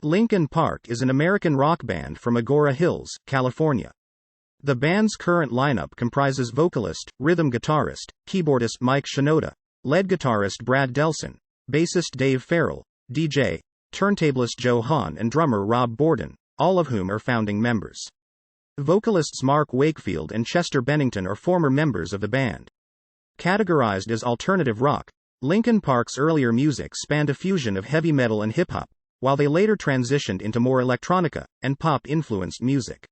Linkin Park is an American rock band from Agoura Hills, California. The band's current lineup comprises vocalist, rhythm guitarist, keyboardist Mike Shinoda, lead guitarist Brad Delson, bassist Dave Farrell, DJ, turntablist Joe Hahn and drummer Rob Bourdon, all of whom are founding members. Vocalists Mark Wakefield and Chester Bennington are former members of the band. Categorized as alternative rock, Linkin Park's earlier music spanned a fusion of heavy metal and hip-hop, while they later transitioned into more electronica and pop-influenced music.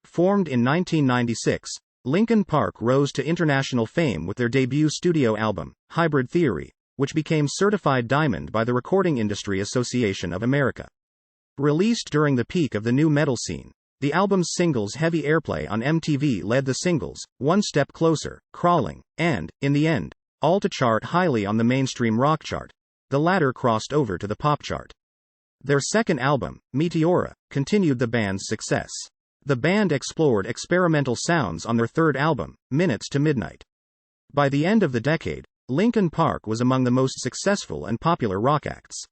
Formed in 1996, Linkin Park rose to international fame with their debut studio album, Hybrid Theory, which became certified diamond by the Recording Industry Association of America. Released during the peak of the nu metal scene, the album's singles' heavy airplay on MTV led the singles, One Step Closer, Crawling, and, in the end, all to chart highly on the mainstream rock chart. The latter crossed over to the pop chart. Their second album, Meteora, continued the band's success. The band explored experimental sounds on their third album, Minutes to Midnight. By the end of the decade, Linkin Park was among the most successful and popular rock acts.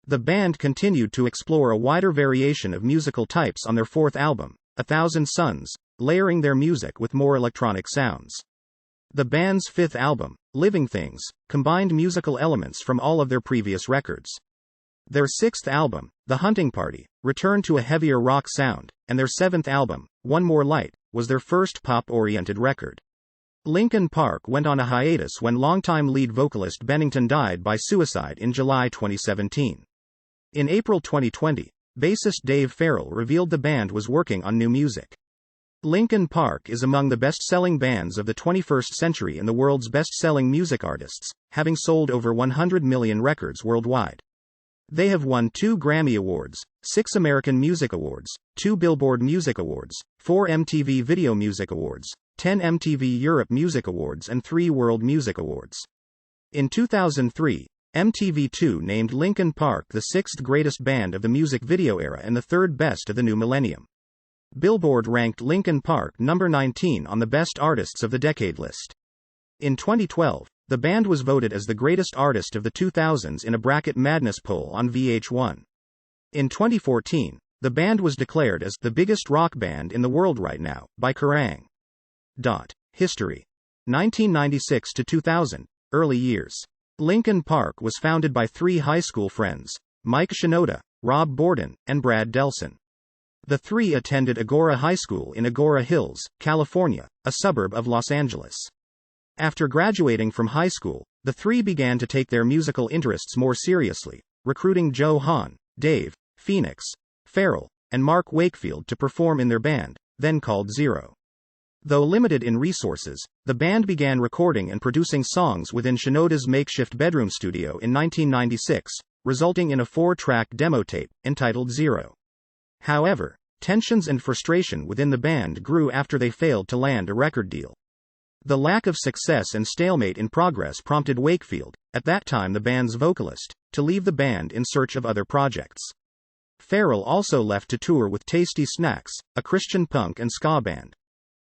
The band continued to explore a wider variation of musical types on their fourth album, 1,000 Suns, layering their music with more electronic sounds. The band's fifth album, Living Things, combined musical elements from all of their previous records. Their sixth album, The Hunting Party, returned to a heavier rock sound, and their seventh album, One More Light, was their first pop-oriented record. Linkin Park went on a hiatus when longtime lead vocalist Bennington died by suicide in July 2017. In April 2020, bassist Dave Farrell revealed the band was working on new music. Linkin Park is among the best-selling bands of the 21st century and the world's best-selling music artists, having sold over 100 million records worldwide. They have won 2 Grammy Awards, 6 American Music Awards, 2 Billboard Music Awards, 4 MTV Video Music Awards, 10 MTV Europe Music Awards and 3 World Music Awards. In 2003, MTV2 named Linkin Park the 6th greatest band of the music video era and the 3rd best of the new millennium. Billboard ranked Linkin Park number 19 on the Best Artists of the Decade list. In 2012, the band was voted as the greatest artist of the 2000s in a Bracket Madness poll on VH1. In 2014, the band was declared as the biggest rock band in the world right now by Kerrang! History: 1996 to 2000, early years. Linkin Park was founded by 3 high school friends, Mike Shinoda, Rob Bourdon, and Brad Delson. The 3 attended Agoura High School in Agoura Hills, California, a suburb of Los Angeles. After graduating from high school, the 3 began to take their musical interests more seriously, recruiting Joe Hahn, Dave Farrell, and Mark Wakefield to perform in their band, then called Zero. Though limited in resources, the band began recording and producing songs within Shinoda's makeshift bedroom studio in 1996, resulting in a 4-track demo tape, entitled Zero. However, tensions and frustration within the band grew after they failed to land a record deal. The lack of success and stalemate in progress prompted Wakefield, at that time the band's vocalist, to leave the band in search of other projects. Farrell also left to tour with Tasty Snacks, a Christian punk and ska band.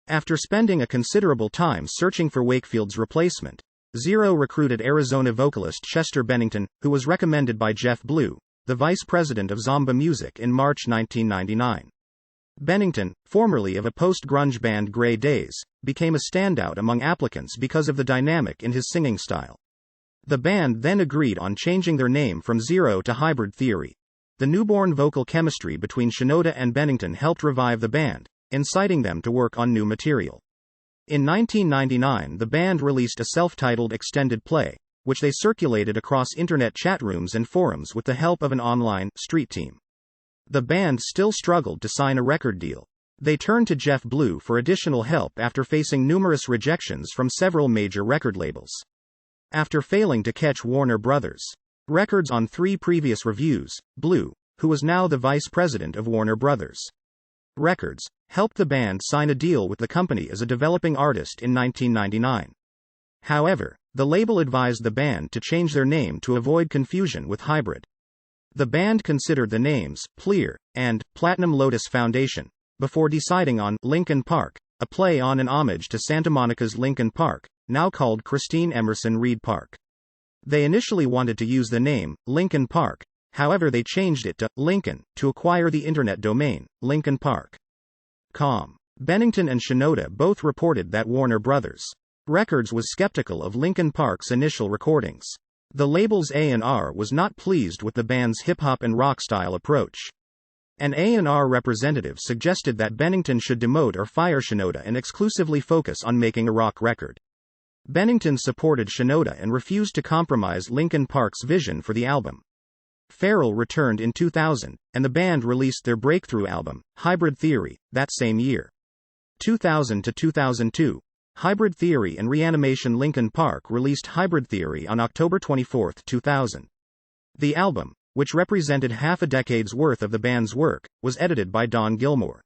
After spending a considerable time searching for Wakefield's replacement, Zero recruited Arizona vocalist Chester Bennington, who was recommended by Jeff Blue, the vice president of Zomba Music, in March 1999. Bennington, formerly of a post-grunge band Grey Days, became a standout among applicants because of the dynamic in his singing style. The band then agreed on changing their name from Zero to Hybrid Theory. The newborn vocal chemistry between Shinoda and Bennington helped revive the band, inciting them to work on new material. In 1999, the band released a self-titled extended play, which they circulated across internet chat rooms and forums with the help of an online street team. The band still struggled to sign a record deal. They turned to Jeff Blue for additional help after facing numerous rejections from several major record labels. After failing to catch Warner Brothers. Records on 3 previous reviews, Blue, who was now the vice president of Warner Brothers. Records, helped the band sign a deal with the company as a developing artist in 1999. However, the label advised the band to change their name to avoid confusion with Hybrid. The band considered the names Pleer and Platinum Lotus Foundation before deciding on Linkin Park, a play on and homage to Santa Monica's Lincoln Park, now called Christine Emerson Reed Park. They initially wanted to use the name Linkin Park, However, they changed it to Linkin to acquire the internet domain, linkinpark.com. Bennington and Shinoda both reported that Warner Bros. Records was skeptical of Linkin Park's initial recordings. The label's A&R was not pleased with the band's hip-hop and rock-style approach. An A&R representative suggested that Bennington should demote or fire Shinoda and exclusively focus on making a rock record. Bennington supported Shinoda and refused to compromise Linkin Park's vision for the album. Farrell returned in 2000, and the band released their breakthrough album, Hybrid Theory, that same year. 2000 to 2002, Hybrid Theory and Reanimation. Linkin Park released Hybrid Theory on October 24, 2000. The album, which represented half a decade's worth of the band's work, was edited by Don Gilmore.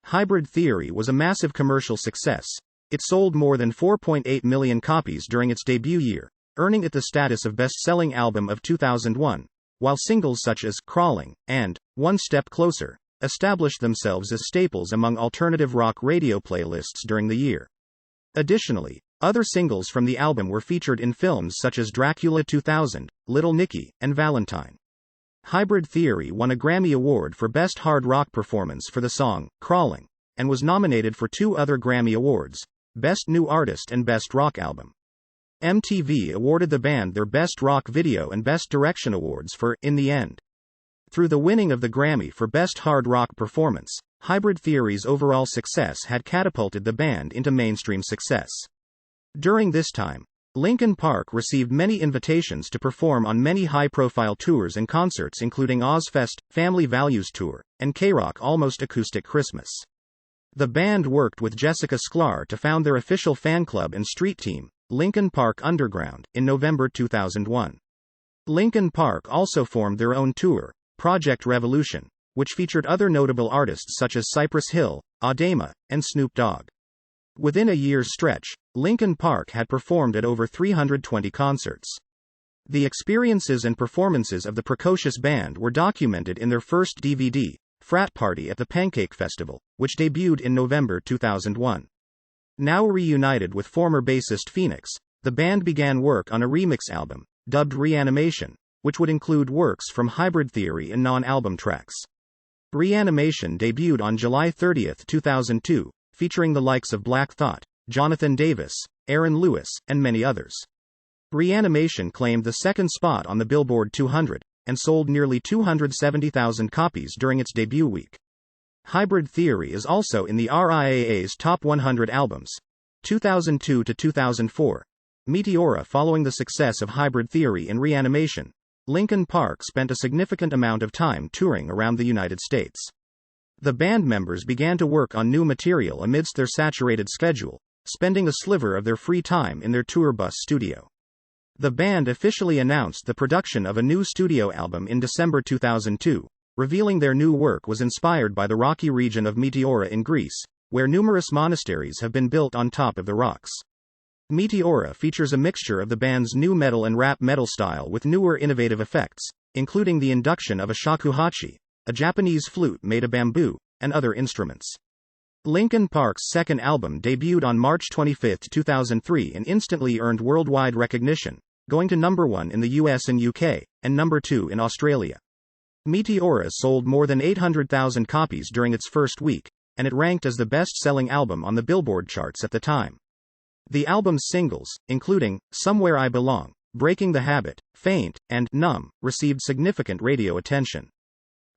Hybrid Theory was a massive commercial success. It sold more than 4.8 million copies during its debut year, earning it the status of best-selling album of 2001, while singles such as Crawling and One Step Closer established themselves as staples among alternative rock radio playlists during the year. Additionally, other singles from the album were featured in films such as Dracula 2000, Little Nicky, and Valentine. Hybrid Theory won a Grammy Award for Best Hard Rock Performance for the song, Crawling, and was nominated for 2 other Grammy Awards, Best New Artist and Best Rock Album. MTV awarded the band their Best Rock Video and Best Direction Awards for In the End. Through the winning of the Grammy for Best Hard Rock Performance, Hybrid Theory's overall success had catapulted the band into mainstream success. During this time, Linkin Park received many invitations to perform on many high-profile tours and concerts including Ozfest, Family Values Tour, and K-Rock Almost Acoustic Christmas. The band worked with Jessica Sklar to found their official fan club and street team, Linkin Park Underground, in November 2001. Linkin Park also formed their own tour, Project Revolution, which featured other notable artists such as Cypress Hill, Adema, and Snoop Dogg. Within a year's stretch, Linkin Park had performed at over 320 concerts. The experiences and performances of the precocious band were documented in their first DVD, Frat Party at the Pancake Festival, which debuted in November 2001. Now reunited with former bassist Phoenix, the band began work on a remix album, dubbed Reanimation, which would include works from Hybrid Theory and non-album tracks. Reanimation debuted on July 30, 2002, featuring the likes of Black Thought, Jonathan Davis, Aaron Lewis, and many others. Reanimation claimed the second spot on the Billboard 200, and sold nearly 270,000 copies during its debut week. Hybrid Theory is also in the RIAA's Top 100 Albums, 2002 to 2004. Meteora. Following the success of Hybrid Theory and Reanimation, Linkin Park spent a significant amount of time touring around the United States. The band members began to work on new material amidst their saturated schedule, spending a sliver of their free time in their tour bus studio. The band officially announced the production of a new studio album in December 2002, revealing their new work was inspired by the rocky region of Meteora in Greece, where numerous monasteries have been built on top of the rocks. Meteora features a mixture of the band's nu metal and rap metal style with newer innovative effects, including the induction of a shakuhachi, a Japanese flute made of bamboo, and other instruments. Linkin Park's second album debuted on March 25, 2003 and instantly earned worldwide recognition, going to number 1 in the US and UK, and number 2 in Australia. Meteora sold more than 800,000 copies during its first week, and it ranked as the best-selling album on the Billboard charts at the time. The album's singles, including Somewhere I Belong, Breaking the Habit, Faint, and Numb, received significant radio attention.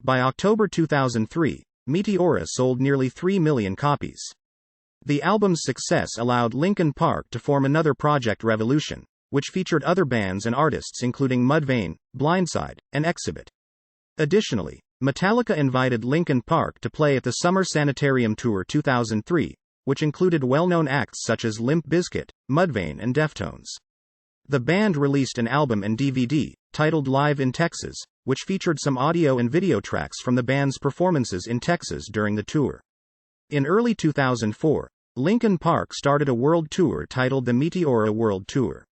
By October 2003, Meteora sold nearly 3 million copies. The album's success allowed Linkin Park to form another Project Revolution, which featured other bands and artists including Mudvayne, Blindside, and Exhibit. Additionally, Metallica invited Linkin Park to play at the Summer Sanitarium Tour 2003, which included well-known acts such as Limp Bizkit, Mudvayne and Deftones. The band released an album and DVD, titled Live in Texas, which featured some audio and video tracks from the band's performances in Texas during the tour. In early 2004, Linkin Park started a world tour titled the Meteora World Tour.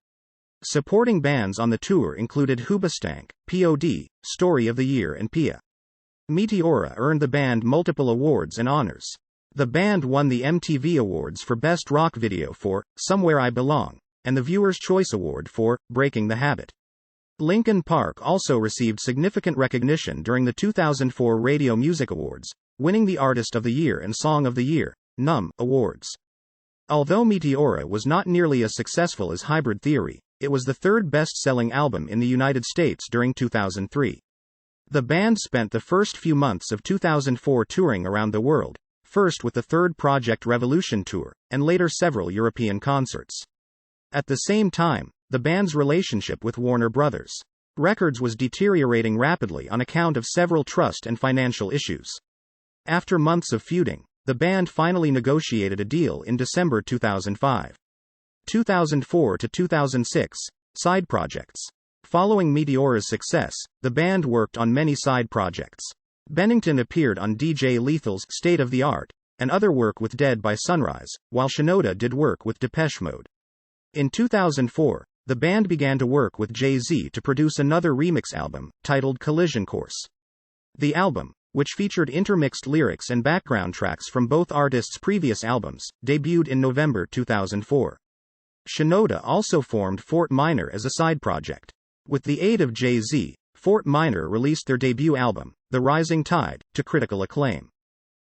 Supporting bands on the tour included Hoobastank, P.O.D., Story of the Year and Pia. Meteora earned the band multiple awards and honors. The band won the MTV Awards for Best Rock Video for Somewhere I Belong, and the Viewer's Choice Award for Breaking the Habit. Linkin Park also received significant recognition during the 2004 Radio Music Awards, winning the Artist of the Year and Song of the Year, awards. Although Meteora was not nearly as successful as Hybrid Theory, it was the third best-selling album in the United States during 2003. The band spent the first few months of 2004 touring around the world, first with the third Project Revolution tour, and later several European concerts. At the same time, the band's relationship with Warner Bros. Records was deteriorating rapidly on account of several trust and financial issues. After months of feuding, the band finally negotiated a deal in December 2005. 2004 to 2006, side projects. Following Meteora's success, the band worked on many side projects. Bennington appeared on DJ Lethal's State of the Art, and other work with Dead by Sunrise, while Shinoda did work with Depeche Mode. In 2004, the band began to work with Jay-Z to produce another remix album, titled Collision Course. The album, which featured intermixed lyrics and background tracks from both artists' previous albums, debuted in November 2004. Shinoda also formed Fort Minor as a side project. With the aid of Jay-Z, Fort Minor released their debut album, The Rising Tide, to critical acclaim.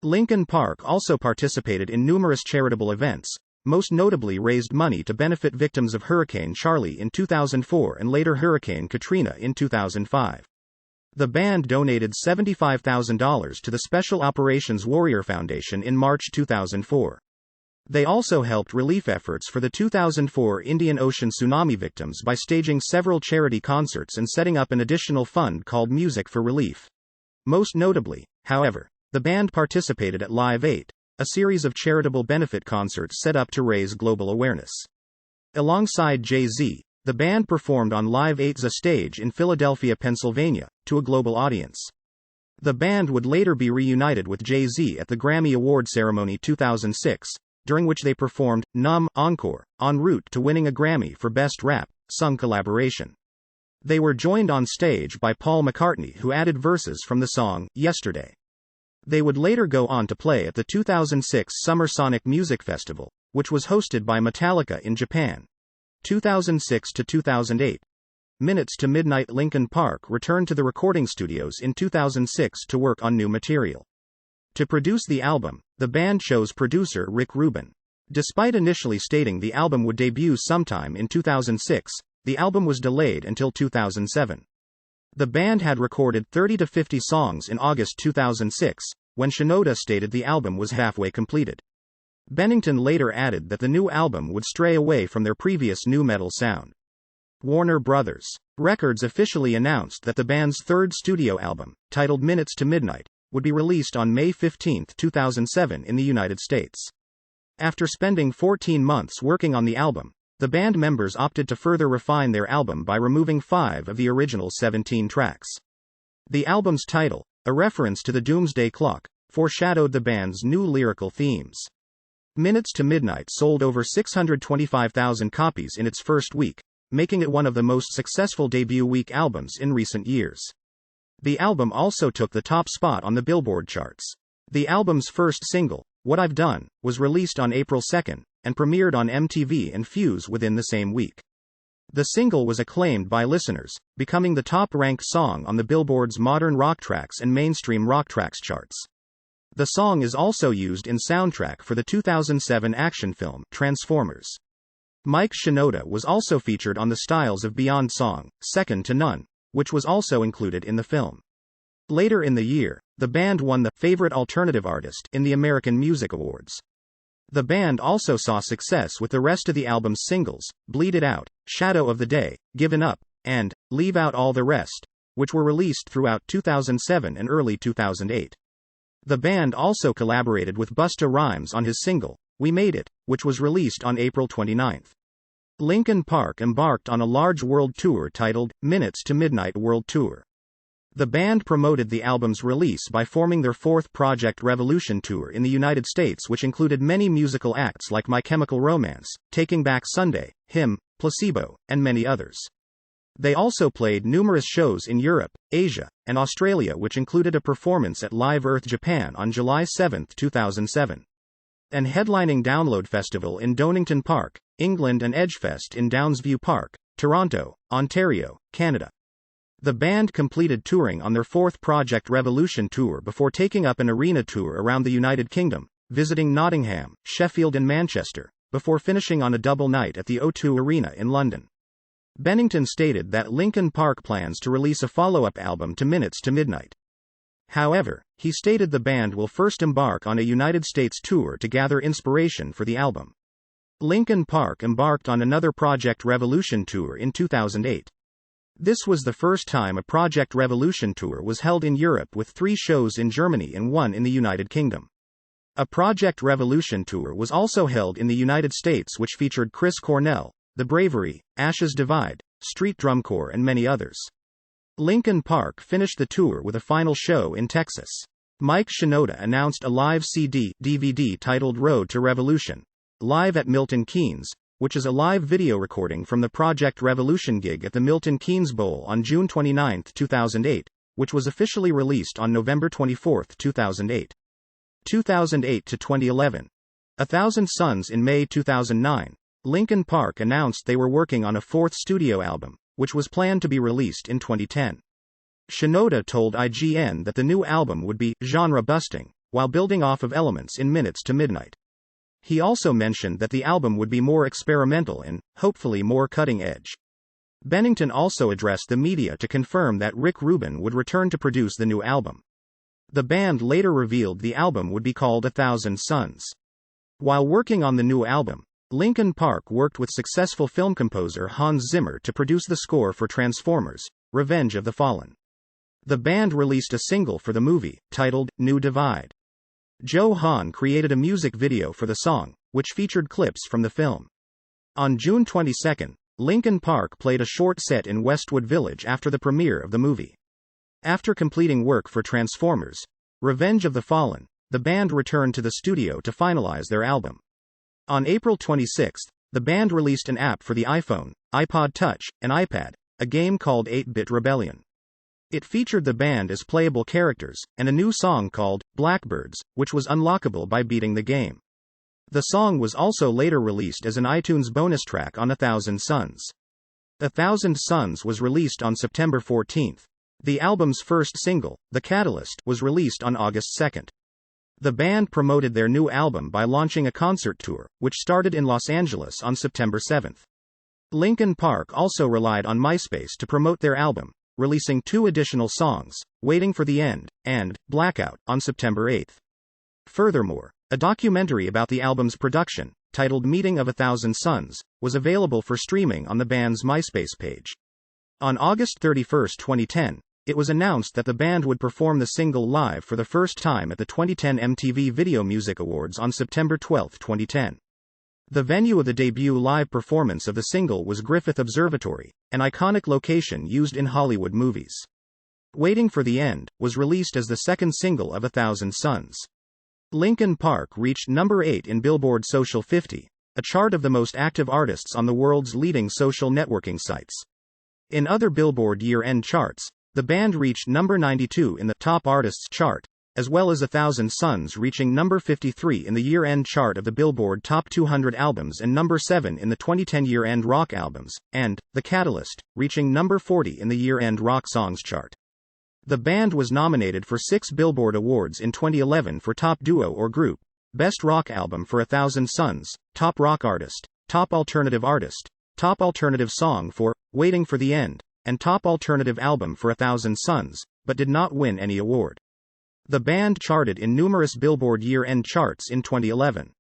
Linkin Park also participated in numerous charitable events, most notably raised money to benefit victims of Hurricane Charlie in 2004 and later Hurricane Katrina in 2005. The band donated $75,000 to the Special Operations Warrior Foundation in March 2004. They also helped relief efforts for the 2004 Indian Ocean tsunami victims by staging several charity concerts and setting up an additional fund called Music for Relief. Most notably, however, the band participated at Live 8, a series of charitable benefit concerts set up to raise global awareness. Alongside Jay-Z, the band performed on Live 8's stage in Philadelphia, Pennsylvania, to a global audience. The band would later be reunited with Jay-Z at the Grammy Award ceremony 2006, during which they performed Encore, en route to winning a Grammy for Best Rap Sung Collaboration. They were joined on stage by Paul McCartney, who added verses from the song Yesterday. They would later go on to play at the 2006 Summer Sonic Music Festival, which was hosted by Metallica in Japan. 2006 to 2008. Minutes to Midnight. Linkin Park returned to the recording studios in 2006 to work on new material. To produce the album, the band chose producer Rick Rubin. Despite initially stating the album would debut sometime in 2006, the album was delayed until 2007. The band had recorded 30 to 50 songs in August 2006, when Shinoda stated the album was halfway completed. Bennington later added that the new album would stray away from their previous nu metal sound. Warner Bros. Records officially announced that the band's third studio album, titled Minutes to Midnight, would be released on May 15, 2007 in the United States. After spending 14 months working on the album, the band members opted to further refine their album by removing 5 of the original 17 tracks. The album's title, a reference to the Doomsday Clock, foreshadowed the band's new lyrical themes. Minutes to Midnight sold over 625,000 copies in its first week, making it one of the most successful debut week albums in recent years. The album also took the top spot on the Billboard charts. The album's first single, What I've Done, was released on April 2, and premiered on MTV and Fuse within the same week. The single was acclaimed by listeners, becoming the top-ranked song on the Billboard's Modern Rock Tracks and Mainstream Rock Tracks charts. The song is also used in soundtrack for the 2007 action film, Transformers. Mike Shinoda was also featured on the Styles of Beyond song, Second to None, which was also included in the film. Later in the year, the band won the Favorite Alternative Artist in the American Music Awards. The band also saw success with the rest of the album's singles, Bleed It Out, Shadow of the Day, Given Up, and Leave Out All the Rest, which were released throughout 2007 and early 2008. The band also collaborated with Busta Rhymes on his single, We Made It, which was released on April 29. Linkin Park embarked on a large world tour titled Minutes to Midnight World Tour. The band promoted the album's release by forming their fourth Project Revolution tour in the United States, which included many musical acts like My Chemical Romance, Taking Back Sunday, Him, Placebo, and many others. They also played numerous shows in Europe, Asia, and Australia, which included a performance at Live Earth Japan on July 7, 2007. An headlining Download Festival in Donington Park, England and Edgefest in Downsview Park, Toronto, Ontario, Canada. The band completed touring on their fourth Project Revolution tour before taking up an arena tour around the United Kingdom, visiting Nottingham, Sheffield and Manchester, before finishing on a double night at the O2 Arena in London. Bennington stated that Linkin Park plans to release a follow-up album to Minutes to Midnight. However, he stated the band will first embark on a United States tour to gather inspiration for the album. Linkin Park embarked on another Project Revolution tour in 2008. This was the first time a Project Revolution tour was held in Europe, with 3 shows in Germany and 1 in the United Kingdom. A Project Revolution tour was also held in the United States, which featured Chris Cornell, The Bravery, Ashes Divide, Street Drum Corps and many others. Linkin Park finished the tour with a final show in Texas. Mike Shinoda announced a live CD/DVD titled Road to Revolution, live at Milton Keynes, which is a live video recording from the Project Revolution gig at the Milton Keynes Bowl on June 29, 2008, which was officially released on November 24, 2008. 2008 to 2011. 1,000 Suns. In May 2009, Linkin Park announced they were working on a 4th studio album, which was planned to be released in 2010. Shinoda told IGN that the new album would be genre-busting, while building off of elements in Minutes to Midnight. He also mentioned that the album would be more experimental and, hopefully, more cutting-edge. Bennington also addressed the media to confirm that Rick Rubin would return to produce the new album. The band later revealed the album would be called 1,000 Suns. While working on the new album, Linkin Park worked with successful film composer Hans Zimmer to produce the score for Transformers: Revenge of the Fallen. The band released a single for the movie, titled New Divide. Joe Hahn created a music video for the song, which featured clips from the film. On June 22, Linkin Park played a short set in Westwood Village after the premiere of the movie. After completing work for Transformers: Revenge of the Fallen, the band returned to the studio to finalize their album. On April 26, the band released an app for the iPhone, iPod Touch, and iPad, a game called 8-Bit Rebellion. It featured the band as playable characters, and a new song called Blackbirds, which was unlockable by beating the game. The song was also later released as an iTunes bonus track on 1,000 Suns. 1,000 Suns was released on September 14. The album's first single, The Catalyst, was released on August 2. The band promoted their new album by launching a concert tour, which started in Los Angeles on September 7. Linkin Park also relied on MySpace to promote their album, releasing 2 additional songs, Waiting for the End, and Blackout, on September 8. Furthermore, a documentary about the album's production, titled Meeting of 1,000 Suns, was available for streaming on the band's MySpace page. On August 31, 2010, it was announced that the band would perform the single live for the first time at the 2010 MTV Video Music Awards on September 12, 2010. The venue of the debut live performance of the single was Griffith Observatory, an iconic location used in Hollywood movies. Waiting for the End was released as the second single of 1,000 Suns. Linkin Park reached number 8 in Billboard Social 50, a chart of the most active artists on the world's leading social networking sites. In other Billboard year-end charts, the band reached number 92 in the Top Artists chart, as well as 1,000 Suns reaching number 53 in the year-end chart of the Billboard Top 200 Albums and number 7 in the 2010 year-end rock albums, and The Catalyst, reaching number 40 in the year-end rock songs chart. The band was nominated for 6 Billboard Awards in 2011 for Top Duo or Group, Best Rock Album for 1,000 Suns, Top Rock Artist, Top Alternative Artist, Top Alternative Song for Waiting for the End, and Top Alternative Album for 1,000 Suns, but did not win any award. The band charted in numerous Billboard year-end charts in 2011.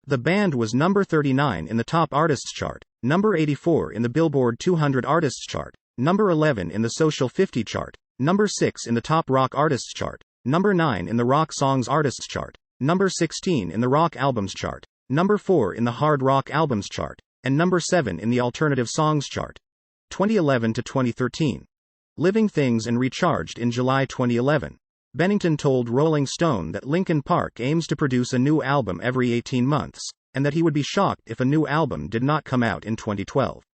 The band was number 39 in the Top Artists chart, number 84 in the Billboard 200 Artists chart, number 11 in the Social 50 chart, number 6 in the Top Rock Artists chart, number 9 in the Rock Songs Artists chart, number 16 in the Rock Albums chart, number 4 in the Hard Rock Albums chart, and number 7 in the Alternative Songs chart. 2011 to 2013. Living Things and Recharged. In July 2011, Bennington told Rolling Stone that Linkin Park aims to produce a new album every 18 months, and that he would be shocked if a new album did not come out in 2012.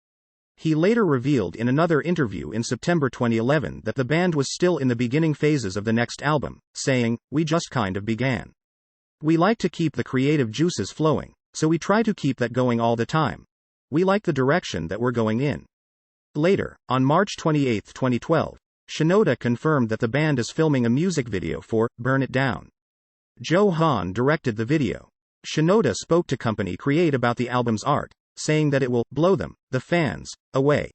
He later revealed in another interview in September 2011 that the band was still in the beginning phases of the next album, saying, "We just kind of began. We like to keep the creative juices flowing, so we try to keep that going all the time. We like the direction that we're going in." Later, on March 28, 2012, Shinoda confirmed that the band is filming a music video for Burn It Down. Joe Hahn directed the video. Shinoda spoke to Company Create about the album's art, saying that it will blow them, the fans, away.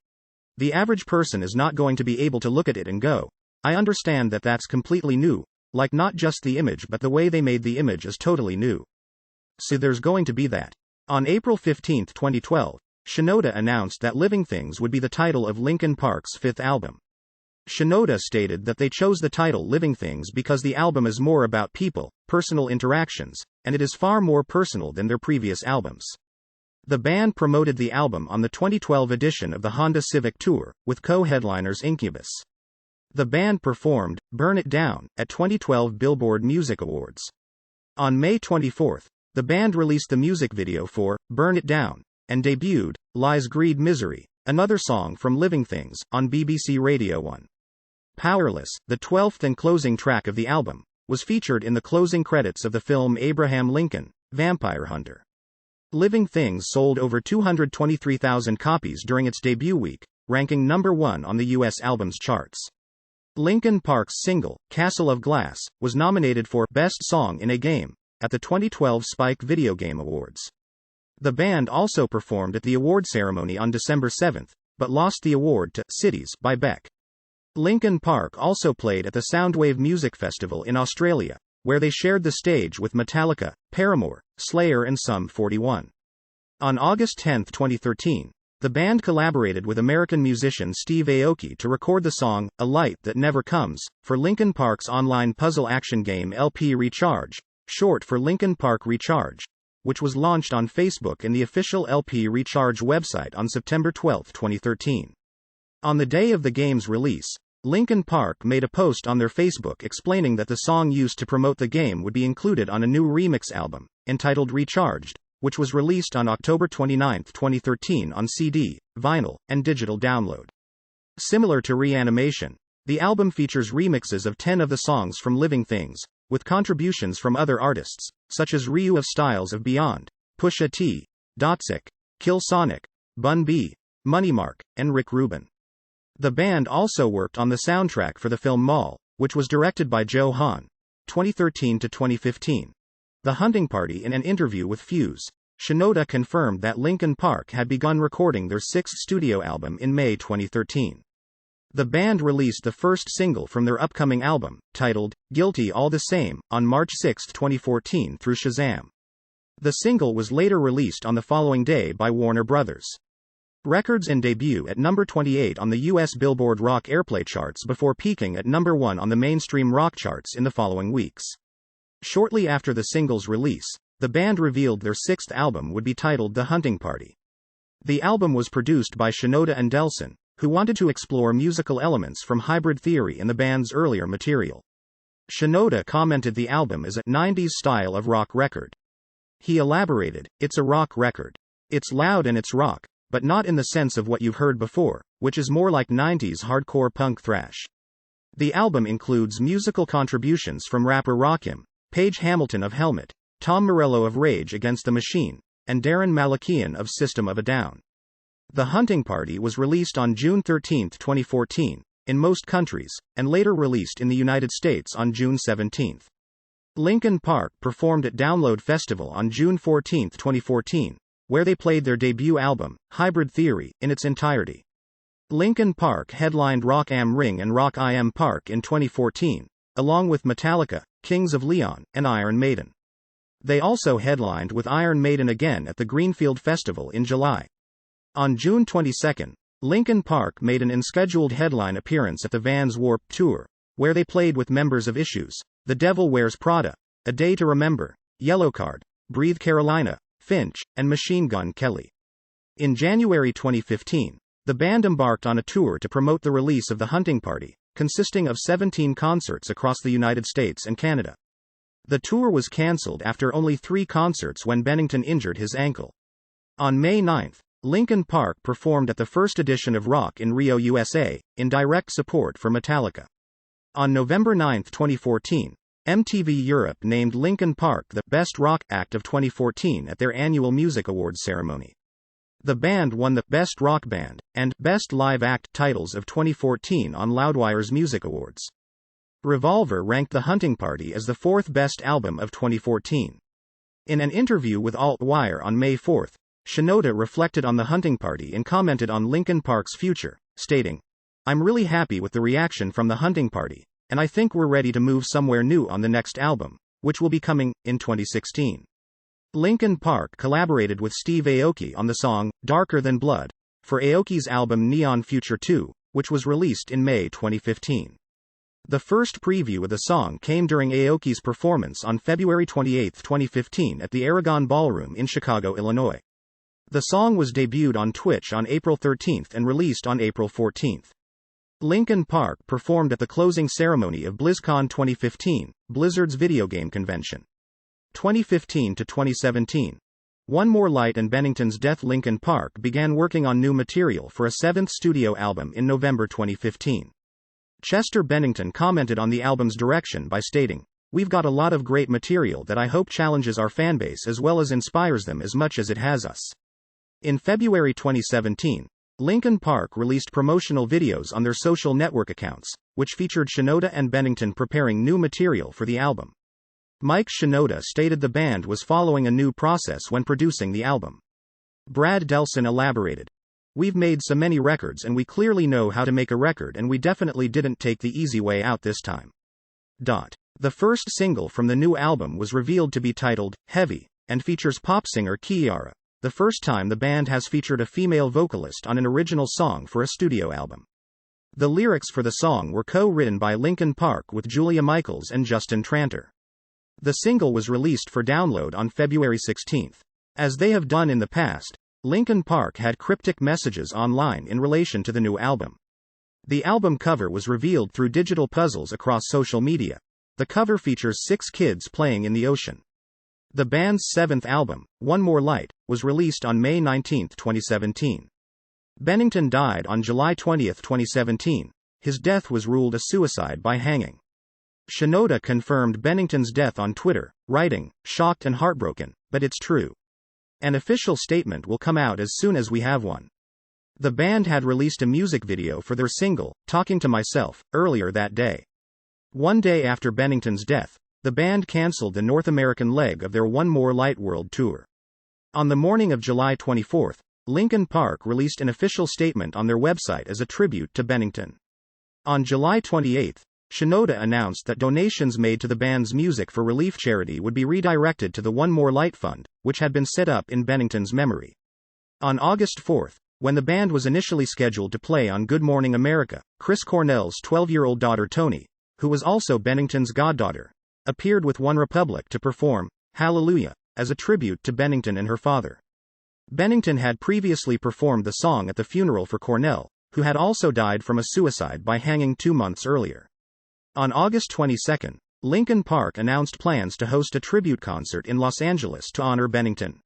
The average person is not going to be able to look at it and go, I understand that that's completely new, like not just the image but the way they made the image is totally new. So there's going to be that. On April 15, 2012, Shinoda announced that Living Things would be the title of Linkin Park's fifth album. Shinoda stated that they chose the title Living Things because the album is more about people, personal interactions, and it is far more personal than their previous albums. The band promoted the album on the 2012 edition of the Honda Civic Tour, with co-headliners Incubus. The band performed Burn It Down at 2012 Billboard Music Awards. On May 24, the band released the music video for Burn It Down, and debuted Lies Greed Misery, another song from Living Things, on BBC Radio 1. Powerless, the 12th and closing track of the album, was featured in the closing credits of the film Abraham Lincoln, Vampire Hunter. Living Things sold over 223,000 copies during its debut week, ranking number 1 on the U.S. albums charts. Linkin Park's single, Castle of Glass, was nominated for Best Song in a Game at the 2012 Spike Video Game Awards. The band also performed at the award ceremony on December 7, but lost the award to Cities by Beck. Linkin Park also played at the Soundwave Music Festival in Australia, where they shared the stage with Metallica, Paramore, Slayer and Sum 41. On August 10, 2013, the band collaborated with American musician Steve Aoki to record the song, A Light That Never Comes, for Linkin Park's online puzzle action game LP Recharge, short for Linkin Park Recharge, which was launched on Facebook and the official LP Recharge website on September 12, 2013. On the day of the game's release, Linkin Park made a post on their Facebook explaining that the song used to promote the game would be included on a new remix album, entitled Recharged, which was released on October 29, 2013 on CD, vinyl, and digital download. Similar to Reanimation, the album features remixes of 10 of the songs from Living Things, with contributions from other artists, such as Ryu of Styles of Beyond, Pusha T, Dotsick, Kill Sonic, Bun B, Money Mark, and Rick Rubin. The band also worked on the soundtrack for the film Mall, which was directed by Joe Hahn, 2013 to 2015. The Hunting Party. In an interview with Fuse, Shinoda confirmed that Linkin Park had begun recording their sixth studio album in May 2013. The band released the first single from their upcoming album, titled Guilty All the Same, on March 6, 2014 through Shazam. The single was later released on the following day by Warner Brothers Records and debut at number 28 on the U.S. Billboard Rock Airplay charts before peaking at number 1 on the mainstream rock charts in the following weeks. Shortly after the single's release, the band revealed their sixth album would be titled The Hunting Party. The album was produced by Shinoda and Delson, who wanted to explore musical elements from Hybrid Theory and the band's earlier material. Shinoda commented the album is a 90s style of rock record. He elaborated, "It's a rock record. It's loud and it's rock, but not in the sense of what you've heard before, which is more like 90s hardcore punk thrash." The album includes musical contributions from rapper Rakim, Paige Hamilton of Helmet, Tom Morello of Rage Against the Machine, and Darren Malakian of System of a Down. The Hunting Party was released on June 13, 2014, in most countries, and later released in the United States on June 17. Linkin Park performed at Download Festival on June 14, 2014, where they played their debut album, Hybrid Theory, in its entirety. Linkin Park headlined Rock am Ring and Rock I Am Park in 2014, along with Metallica, Kings of Leon, and Iron Maiden. They also headlined with Iron Maiden again at the Greenfield Festival in July. On June 22, Linkin Park made an unscheduled headline appearance at the Vans Warped Tour, where they played with members of Issues, The Devil Wears Prada, A Day to Remember, Yellowcard, Breathe Carolina, Finch, and Machine Gun Kelly. In January 2015, the band embarked on a tour to promote the release of The Hunting Party, consisting of 17 concerts across the United States and Canada. The tour was cancelled after only 3 concerts when Bennington injured his ankle. On May 9, Linkin Park performed at the first edition of Rock in Rio, USA, in direct support for Metallica. On November 9, 2014, MTV Europe named Linkin Park the Best Rock Act of 2014 at their annual Music Awards ceremony. The band won the Best Rock Band and Best Live Act titles of 2014 on Loudwire's Music Awards. Revolver ranked The Hunting Party as the fourth best album of 2014. In an interview with Alt-Wire on May 4, Shinoda reflected on The Hunting Party and commented on Linkin Park's future, stating, "I'm really happy with the reaction from The Hunting Party, and I think we're ready to move somewhere new on the next album, which will be coming in 2016. Linkin Park collaborated with Steve Aoki on the song Darker Than Blood for Aoki's album Neon Future 2, which was released in May 2015. The first preview of the song came during Aoki's performance on February 28, 2015 at the Aragon Ballroom in Chicago, Illinois. The song was debuted on Twitch on April 13 and released on April 14. Linkin Park performed at the closing ceremony of BlizzCon 2015, Blizzard's video game convention. 2015 to 2017. One More Light and Bennington's death. Linkin Park began working on new material for a seventh studio album in November 2015. Chester Bennington commented on the album's direction by stating, "We've got a lot of great material that I hope challenges our fanbase as well as inspires them as much as it has us." In February 2017, Linkin Park released promotional videos on their social network accounts, which featured Shinoda and Bennington preparing new material for the album. Mike Shinoda stated the band was following a new process when producing the album. Brad Delson elaborated, "We've made so many records and we clearly know how to make a record, and we definitely didn't take the easy way out this time." The first single from the new album was revealed to be titled Heavy and features pop singer Meteora, the first time the band has featured a female vocalist on an original song for a studio album. The lyrics for the song were co-written by Linkin Park with Julia Michaels and Justin Tranter. The single was released for download on February 16. As they have done in the past, Linkin Park had cryptic messages online in relation to the new album. The album cover was revealed through digital puzzles across social media. The cover features 6 kids playing in the ocean. The band's seventh album, One More Light, was released on May 19, 2017. Bennington died on July 20, 2017. His death was ruled a suicide by hanging. Shinoda confirmed Bennington's death on Twitter, writing, "Shocked and heartbroken, but it's true. An official statement will come out as soon as we have one." The band had released a music video for their single, Talking to Myself, earlier that day. One day after Bennington's death, the band cancelled the North American leg of their One More Light World Tour. On the morning of July 24, Linkin Park released an official statement on their website as a tribute to Bennington. On July 28, Shinoda announced that donations made to the band's Music for Relief charity would be redirected to the One More Light Fund, which had been set up in Bennington's memory. On August 4, when the band was initially scheduled to play on Good Morning America, Chris Cornell's 12-year-old daughter Toni, who was also Bennington's goddaughter, appeared with OneRepublic to perform Hallelujah as a tribute to Bennington and her father. Bennington had previously performed the song at the funeral for Cornell, who had also died from a suicide by hanging 2 months earlier. On August 22, Linkin Park announced plans to host a tribute concert in Los Angeles to honor Bennington.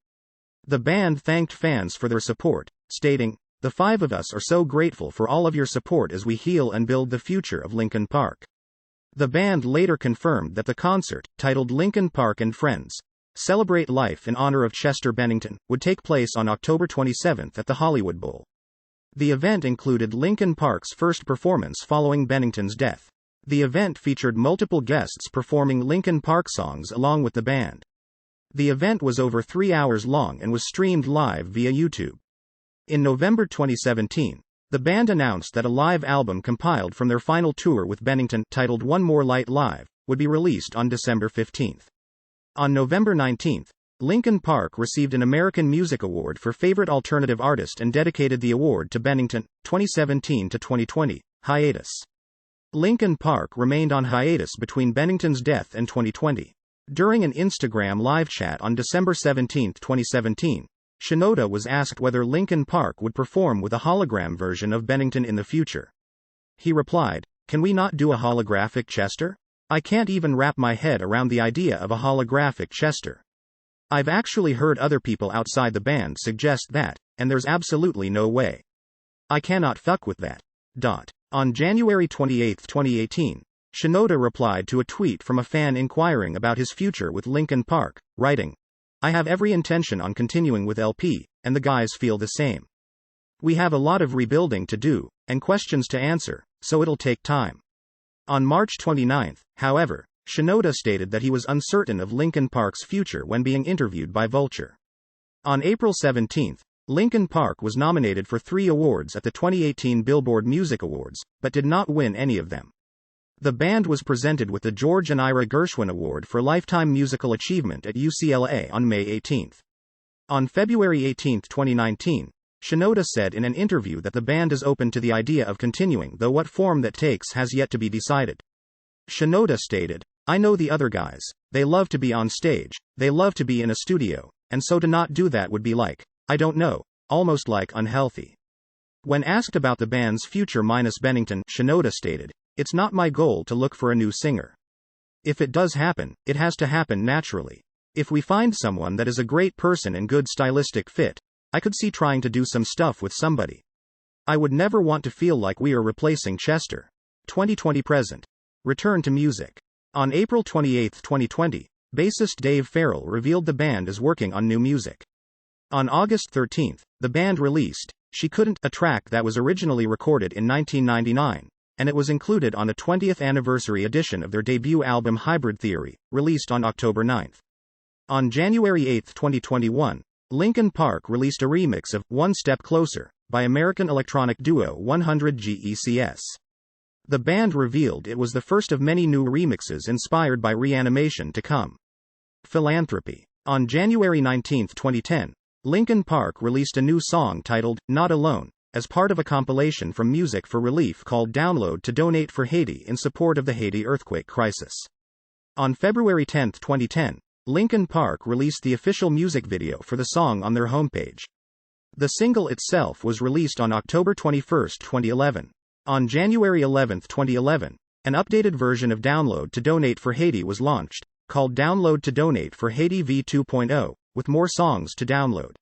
The band thanked fans for their support, stating, "The 5 of us are so grateful for all of your support as we heal and build the future of Linkin Park." The band later confirmed that the concert, titled Linkin Park and Friends, Celebrate Life in honor of Chester Bennington, would take place on October 27 at the Hollywood Bowl. The event included Linkin Park's first performance following Bennington's death. The event featured multiple guests performing Linkin Park songs along with the band. The event was over 3 hours long and was streamed live via YouTube. In November 2017, the band announced that a live album compiled from their final tour with Bennington, titled One More Light Live, would be released on December 15. On November 19, Linkin Park received an American Music Award for Favorite Alternative Artist and dedicated the award to Bennington, 2017 to 2020, hiatus. Linkin Park remained on hiatus between Bennington's death and 2020. During an Instagram live chat on December 17, 2017, Shinoda was asked whether Linkin Park would perform with a hologram version of Bennington in the future. He replied, "Can we not do a holographic Chester? I can't even wrap my head around the idea of a holographic Chester. I've actually heard other people outside the band suggest that, and there's absolutely no way. I cannot fuck with that." On January 28, 2018, Shinoda replied to a tweet from a fan inquiring about his future with Linkin Park, writing, "I have every intention on continuing with LP, and the guys feel the same. We have a lot of rebuilding to do, and questions to answer, so it'll take time. On March 29, however, Shinoda stated that he was uncertain of Linkin Park's future when being interviewed by Vulture. On April 17, Linkin Park was nominated for 3 awards at the 2018 Billboard Music Awards, but did not win any of them. The band was presented with the George and Ira Gershwin Award for Lifetime Musical Achievement at UCLA on May 18. On February 18, 2019, Shinoda said in an interview that the band is open to the idea of continuing, though what form that takes has yet to be decided. Shinoda stated, "I know the other guys, they love to be on stage, they love to be in a studio, and so to not do that would be like, I don't know, almost like unhealthy." When asked about the band's future minus Bennington, Shinoda stated, "It's not my goal to look for a new singer. If it does happen, it has to happen naturally. If we find someone that is a great person and good stylistic fit, I could see trying to do some stuff with somebody. I would never want to feel like we are replacing Chester." 2020 present. Return to music. On April 28, 2020, bassist Dave Farrell revealed the band is working on new music. On August 13, the band released She Couldn't, a track that was originally recorded in 1999, and it was included on a 20th anniversary edition of their debut album Hybrid Theory, released on October 9. On January 8, 2021, Linkin Park released a remix of One Step Closer by American electronic duo 100 GECS. The band revealed it was the first of many new remixes inspired by Reanimation to come. Philanthropy. On January 19, 2010, Linkin Park released a new song titled Not Alone, as part of a compilation from Music for Relief called Download to Donate for Haiti in support of the Haiti earthquake crisis. On February 10, 2010, Linkin Park released the official music video for the song on their homepage. The single itself was released on October 21, 2011. On January 11, 2011, an updated version of Download to Donate for Haiti was launched, called Download to Donate for Haiti v2.0, with more songs to download.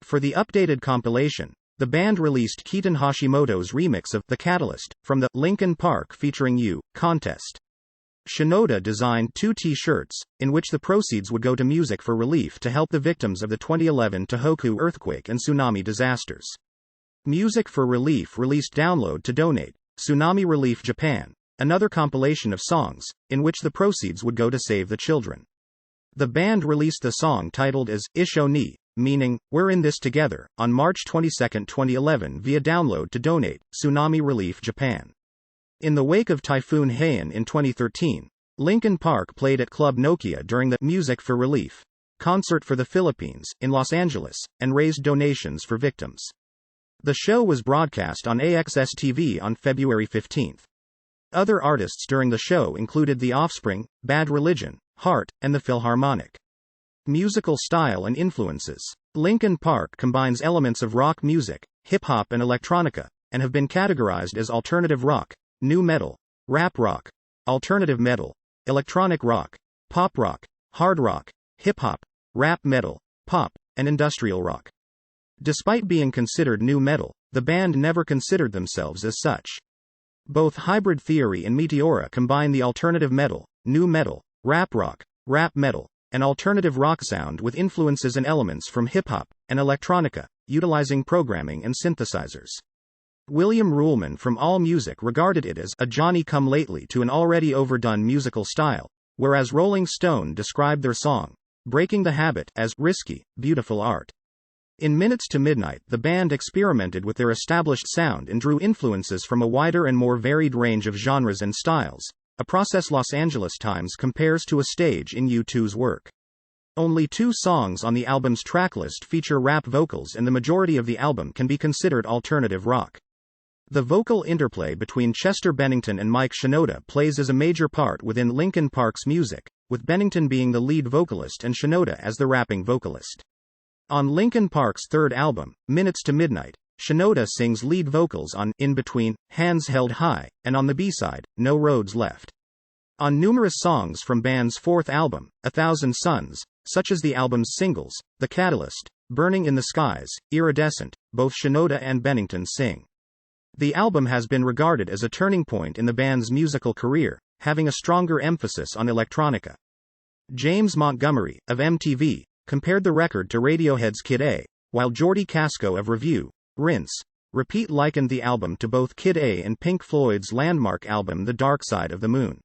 For the updated compilation, the band released Keaton Hashimoto's remix of The Catalyst, from the Linkin Park Featuring You contest. Shinoda designed 2 T-shirts, in which the proceeds would go to Music for Relief to help the victims of the 2011 Tohoku earthquake and tsunami disasters. Music for Relief released Download to Donate, Tsunami Relief Japan, another compilation of songs, in which the proceeds would go to save the children. The band released the song titled as Isho ni, meaning, We're in This Together, on March 22, 2011 via Download to Donate, Tsunami Relief Japan. In the wake of Typhoon Haiyan in 2013, Linkin Park played at Club Nokia during the Music for Relief concert for the Philippines, in Los Angeles, and raised donations for victims. The show was broadcast on AXS-TV on February 15. Other artists during the show included The Offspring, Bad Religion, Heart, and the Philharmonic. Musical style and influences. Linkin Park combines elements of rock music, hip-hop and electronica, and have been categorized as alternative rock, nu metal, rap rock, alternative metal, electronic rock, pop rock, hard rock, hip-hop, rap metal, pop, and industrial rock. Despite being considered nu metal, the band never considered themselves as such. Both Hybrid Theory and Meteora combine the alternative metal, nu metal, rap rock, rap metal, and alternative rock sound with influences and elements from hip-hop and electronica, utilizing programming and synthesizers. William Ruhlman from AllMusic regarded it as a Johnny-come-lately to an already overdone musical style, whereas Rolling Stone described their song, Breaking the Habit, as risky, beautiful art. In Minutes to Midnight, the band experimented with their established sound and drew influences from a wider and more varied range of genres and styles, a process Los Angeles Times compares to a stage in U2's work. Only 2 songs on the album's tracklist feature rap vocals, and the majority of the album can be considered alternative rock. The vocal interplay between Chester Bennington and Mike Shinoda plays as a major part within Linkin Park's music, with Bennington being the lead vocalist and Shinoda as the rapping vocalist. On Linkin Park's 3rd album, Minutes to Midnight, Shinoda sings lead vocals on In Between, Hands Held High, and on the B-side, No Roads Left. On numerous songs from band's 4th album, 1,000 Suns, such as the album's singles, The Catalyst, Burning in the Skies, Iridescent, both Shinoda and Bennington sing. The album has been regarded as a turning point in the band's musical career, having a stronger emphasis on electronica. James Montgomery, of MTV, compared the record to Radiohead's Kid A, while Geordie Casco of Review, Rinse, Repeat likened the album to both Kid A and Pink Floyd's landmark album The Dark Side of the Moon.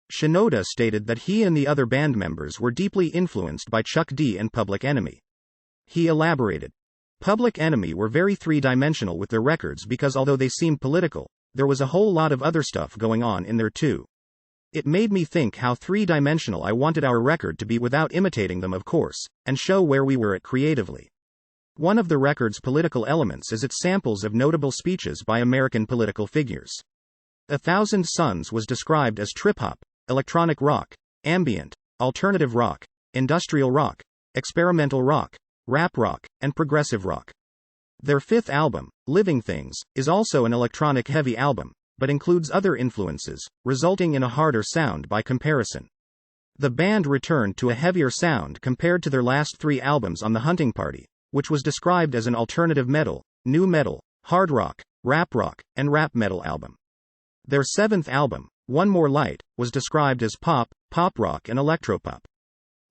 Shinoda stated that he and the other band members were deeply influenced by Chuck D and Public Enemy. He elaborated, Public Enemy were very three-dimensional with their records because although they seemed political, there was a whole lot of other stuff going on in there too. It made me think how three-dimensional I wanted our record to be without imitating them, of course, and show where we were at creatively. One of the record's political elements is its samples of notable speeches by American political figures. 1,000 Suns was described as trip-hop, electronic rock, ambient, alternative rock, industrial rock, experimental rock, rap rock, and progressive rock. Their fifth album, Living Things, is also an electronic-heavy album, but includes other influences, resulting in a harder sound by comparison. The band returned to a heavier sound compared to their last three albums on The Hunting Party, which was described as an alternative metal, nu metal, hard rock, and rap metal album. Their seventh album, One More Light, was described as pop, pop rock and electropop.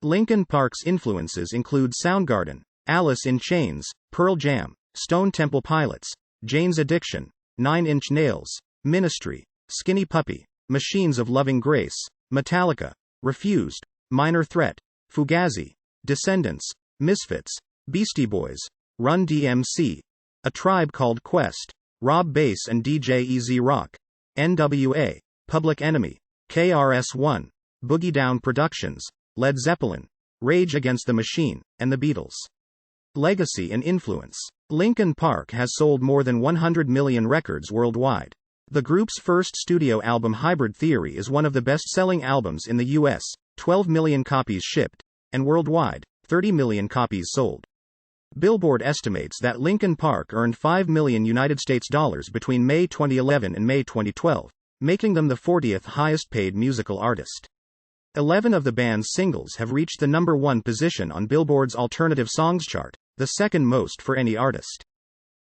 Linkin Park's influences include Soundgarden, Alice in Chains, Pearl Jam, Stone Temple Pilots, Jane's Addiction, 9 Inch Nails, Ministry, Skinny Puppy, Machines of Loving Grace, Metallica, Refused, Minor Threat, Fugazi, Descendants, Misfits, Beastie Boys, Run DMC, A Tribe Called Quest, Rob Bass and DJ Easy Rock, NWA, Public Enemy, KRS-One, Boogie Down Productions, Led Zeppelin, Rage Against the Machine, and the Beatles. Legacy and influence. Linkin Park has sold more than 100 million records worldwide. The group's first studio album Hybrid Theory is one of the best-selling albums in the US, 12 million copies shipped, and worldwide, 30 million copies sold. Billboard estimates that Linkin Park earned $5 million between May 2011 and May 2012, making them the 40th highest-paid musical artist. 11 of the band's singles have reached the number 1 position on Billboard's Alternative Songs chart, the second most for any artist.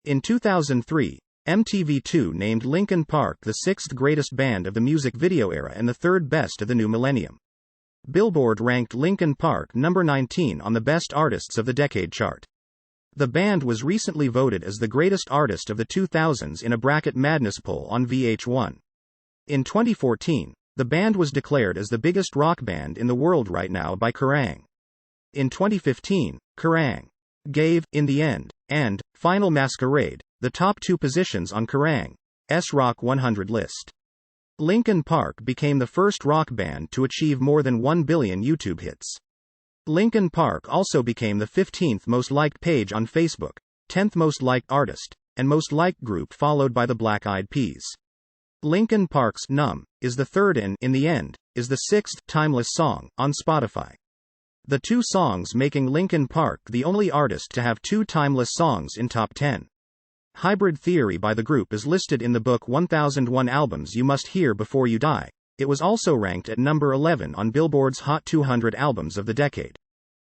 In 2003, MTV2 named Linkin Park the 6th greatest band of the music video era and the 3rd best of the new millennium. Billboard ranked Linkin Park number 19 on the Best Artists of the Decade chart. The band was recently voted as the greatest artist of the 2000s in a Bracket Madness poll on VH1. In 2014, the band was declared as the biggest rock band in the world right now by Kerrang! In 2015, Kerrang! Gave, In the End, and Final Masquerade, the top 2 positions on Kerrang's Rock 100 list. Linkin Park became the first rock band to achieve more than 1 billion YouTube hits. Linkin Park also became the 15th most liked page on Facebook, 10th most liked artist, and most liked group followed by the Black Eyed Peas. Linkin Park's Numb is the 3rd and In the End is the 6th timeless song on Spotify. The 2 songs making Linkin Park the only artist to have 2 timeless songs in top 10. Hybrid Theory by the group is listed in the book 1001 Albums You Must Hear Before You Die. It was also ranked at number 11 on Billboard's Hot 200 Albums of the Decade.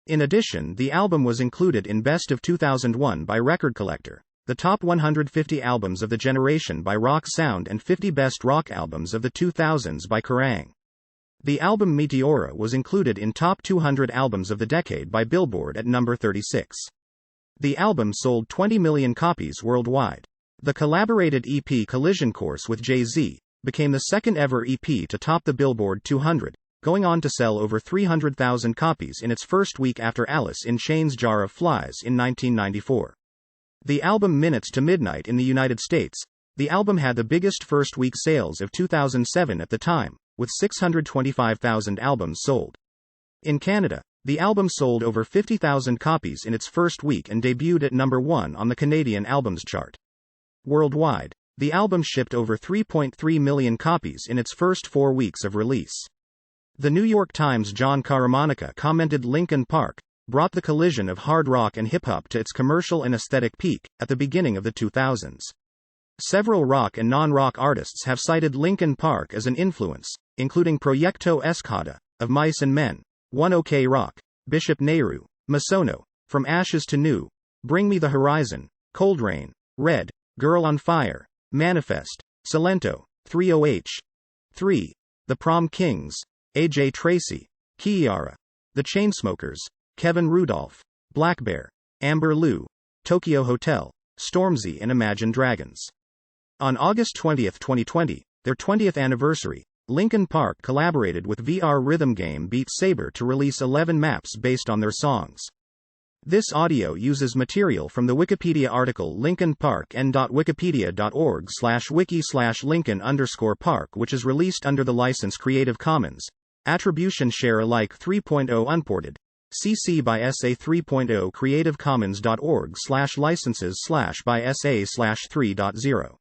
In addition, the album was included in Best of 2001 by Record Collector, the Top 150 Albums of the Generation by Rock Sound and 50 Best Rock Albums of the 2000s by Kerrang! The album Meteora was included in Top 200 Albums of the Decade by Billboard at number 36. The album sold 20 million copies worldwide. The collaborated EP Collision Course with Jay-Z became the second ever EP to top the Billboard 200, going on to sell over 300,000 copies in its first week after Alice in Chains' Jar of Flies in 1994. The album Minutes to Midnight in the United States, the album had the biggest first week sales of 2007 at the time, with 625,000 albums sold. In Canada, the album sold over 50,000 copies in its first week and debuted at number 1 on the Canadian Albums chart. Worldwide, the album shipped over 3.3 million copies in its first 4 weeks of release. The New York Times' John Caramanica commented Linkin Park brought the collision of hard rock and hip-hop to its commercial and aesthetic peak at the beginning of the 2000s. Several rock and non-rock artists have cited Linkin Park as an influence, including Proyecto Escada, of Mice and Men, One OK Rock, Bishop Nehru, Masono, From Ashes to New, Bring Me the Horizon, Cold Rain, Red, Girl on Fire, Manifest, Salento, 30H. 3. The Prom Kings, A.J. Tracy, Meteora, The Chainsmokers, Kevin Rudolph, Black Bear, Amber Lou, Tokyo Hotel, Stormzy and Imagine Dragons. On August 20, 2020, their 20th anniversary, Linkin Park collaborated with VR rhythm game Beat Saber to release 11 maps based on their songs. This audio uses material from the Wikipedia article Linkin Park n.wikipedia.org/wiki/Linkin_Park, which is released under the license Creative Commons. Attribution Share Alike 3.0 Unported. CC by SA 3.0 creativecommons.org/licenses/by SA/3.0